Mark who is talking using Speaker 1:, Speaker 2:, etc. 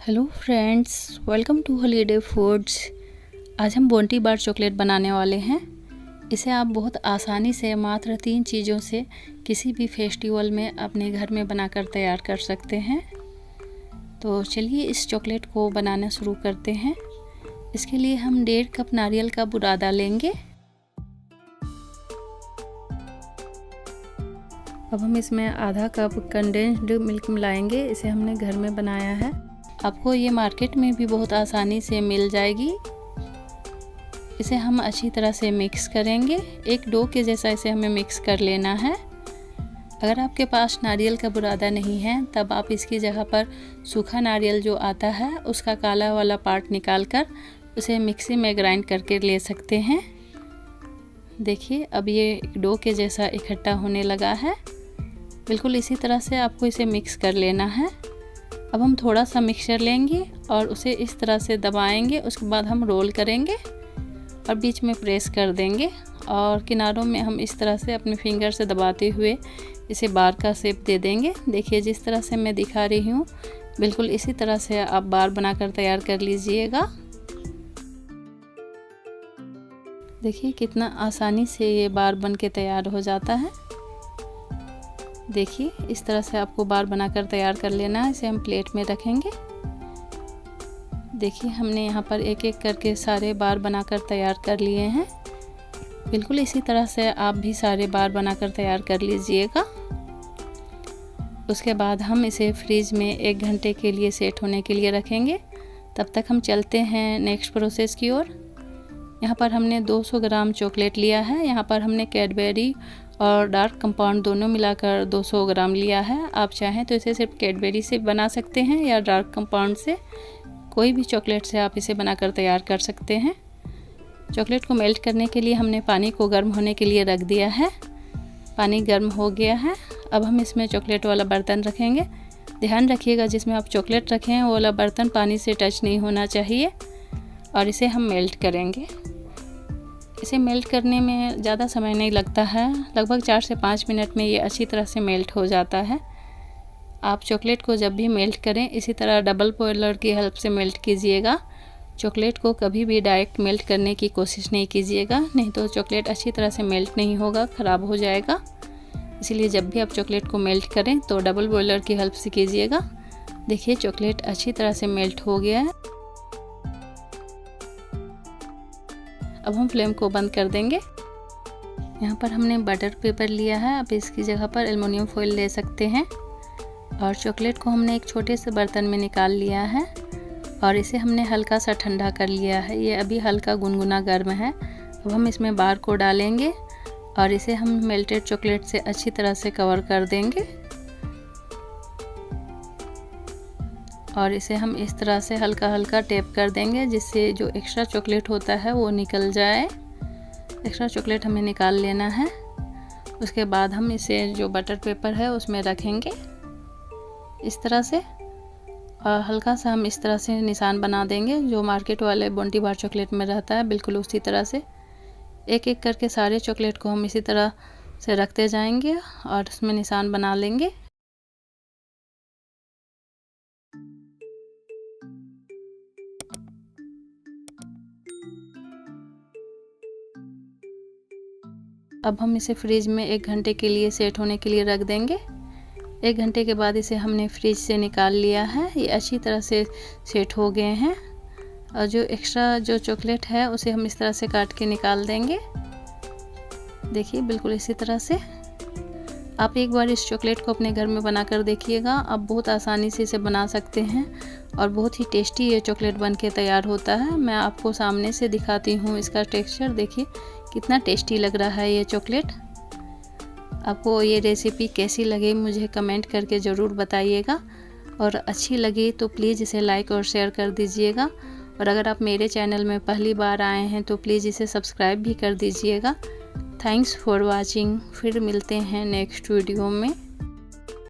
Speaker 1: Hello friends, welcome to holiday foods. आज हम बोंटी बार chocolate बनाने वाले हैं। इसे आप बहुत आसानी से मात्र 3 चीज़ों से किसी भी फेस्टिवल में अपने घर में बनाकर तैयार कर सकते हैं। तो चलिए इस चॉकलेट को बनाना शुरू करते हैं। इसके लिए हम 1.5 कप नारियल का बुरादा लेंगे। अब हम इसमें आधा कप कंडेंस्ड मिल्क मिलाएंगे। इसे हमने घर में बनाया है। आपको ये मार्केट में भी बहुत आसानी से मिल जाएगी। इसे हम अच्छी तरह से मिक्स करेंगे। एक डो के जैसा इसे हमें मिक्स कर लेना है। अगर आपके पास नारियल का बुरादा नहीं है तब आप इसकी जगह पर सूखा नारियल जो आता है उसका काला वाला पार्ट निकाल कर उसे मिक्सी में ग्राइंड करके ले सकते हैं। देखिए अब ये डो के जैसा इकट्ठा होने लगा है। बिल्कुल इसी तरह से आपको इसे मिक्स कर लेना है। अब हम थोड़ा सा मिक्सचर लेंगे और उसे इस तरह से दबाएंगे। उसके बाद हम रोल करेंगे और बीच में प्रेस कर देंगे और किनारों में हम इस तरह से अपने फिंगर से दबाते हुए इसे बार का शेप दे देंगे। देखिए जिस तरह से मैं दिखा रही हूँ बिल्कुल इसी तरह से आप बार बनाकर तैयार कर लीजिएगा। देखिए कितना आसानी से ये बार बन के तैयार हो जाता है। देखिए इस तरह से आपको बार बनाकर तैयार कर लेना है। इसे हम प्लेट में रखेंगे। देखिए हमने यहाँ पर एक एक करके सारे बार बनाकर तैयार कर लिए हैं। बिल्कुल इसी तरह से आप भी सारे बार बनाकर तैयार कर लीजिएगा। उसके बाद हम इसे फ्रीज में 1 घंटे के लिए सेट होने के लिए रखेंगे। तब तक हम चलते हैं नेक्स्ट प्रोसेस की ओर। यहाँ पर हमने 200 ग्राम चॉकलेट लिया है। यहाँ पर हमने कैडबरी और डार्क कंपाउंड दोनों मिलाकर 200 ग्राम लिया है। आप चाहें तो इसे सिर्फ कैडबरी से बना सकते हैं या डार्क कंपाउंड से, कोई भी चॉकलेट से आप इसे बनाकर तैयार कर सकते हैं। चॉकलेट को मेल्ट करने के लिए हमने पानी को गर्म होने के लिए रख दिया है। पानी गर्म हो गया है। अब हम इसमें चॉकलेट वाला बर्तन रखेंगे। ध्यान रखिएगा जिसमें आप चॉकलेट रखें वो वाला बर्तन पानी से टच नहीं होना चाहिए। और इसे हम मेल्ट करेंगे। इसे मेल्ट करने में ज़्यादा समय नहीं लगता है। लगभग 4 से 5 मिनट में ये अच्छी तरह से मेल्ट हो जाता है। आप चॉकलेट को जब भी मेल्ट करें इसी तरह डबल बॉयलर की हेल्प से मेल्ट कीजिएगा। चॉकलेट को कभी भी डायरेक्ट मेल्ट करने की कोशिश नहीं कीजिएगा, नहीं तो चॉकलेट अच्छी तरह से मेल्ट नहीं होगा, ख़राब हो जाएगा। इसलिए जब भी आप चॉकलेट को मेल्ट करें तो डबल बॉयलर की हेल्प से कीजिएगा। देखिए चॉकलेट अच्छी तरह से मेल्ट हो गया है। अब हम फ्लेम को बंद कर देंगे। यहाँ पर हमने बटर पेपर लिया है। आप इसकी जगह पर एल्युमिनियम फॉइल ले सकते हैं। और चॉकलेट को हमने एक छोटे से बर्तन में निकाल लिया है और इसे हमने हल्का सा ठंडा कर लिया है। ये अभी हल्का गुनगुना गर्म है। अब हम इसमें बार को डालेंगे और इसे हम मेल्टेड चॉकलेट से अच्छी तरह से कवर कर देंगे। और इसे हम इस तरह से हल्का हल्का टैप कर देंगे जिससे जो एक्स्ट्रा चॉकलेट होता है वो निकल जाए। एक्स्ट्रा चॉकलेट हमें निकाल लेना है। उसके बाद हम इसे जो बटर पेपर है उसमें रखेंगे इस तरह से। और हल्का सा हम इस तरह से निशान बना देंगे जो मार्केट वाले बोंटी बार चॉकलेट में रहता है। बिल्कुल उसी तरह से एक एक करके सारे चॉकलेट को हम इसी तरह से रखते जाएंगे और उसमें निशान बना लेंगे। अब हम इसे फ्रिज में 1 घंटे के लिए सेट होने के लिए रख देंगे। 1 घंटे के बाद इसे हमने फ्रिज से निकाल लिया है। ये अच्छी तरह से सेट हो गए हैं। और जो एक्स्ट्रा जो चॉकलेट है उसे हम इस तरह से काट के निकाल देंगे। देखिए बिल्कुल इसी तरह से आप एक बार इस चॉकलेट को अपने घर में बनाकर देखिएगा। आप बहुत आसानी से इसे बना सकते हैं और बहुत ही टेस्टी ये चॉकलेट बन के तैयार होता है। मैं आपको सामने से दिखाती हूँ इसका टेक्सचर। देखिए कितना टेस्टी लग रहा है ये चॉकलेट। आपको ये रेसिपी कैसी लगी मुझे कमेंट करके ज़रूर बताइएगा। और अच्छी लगी तो प्लीज़ इसे लाइक और शेयर कर दीजिएगा। और अगर आप मेरे चैनल में पहली बार आए हैं तो प्लीज़ इसे सब्सक्राइब भी कर दीजिएगा। Thanks for watching. फिर मिलते हैं नेक्स्ट वीडियो में।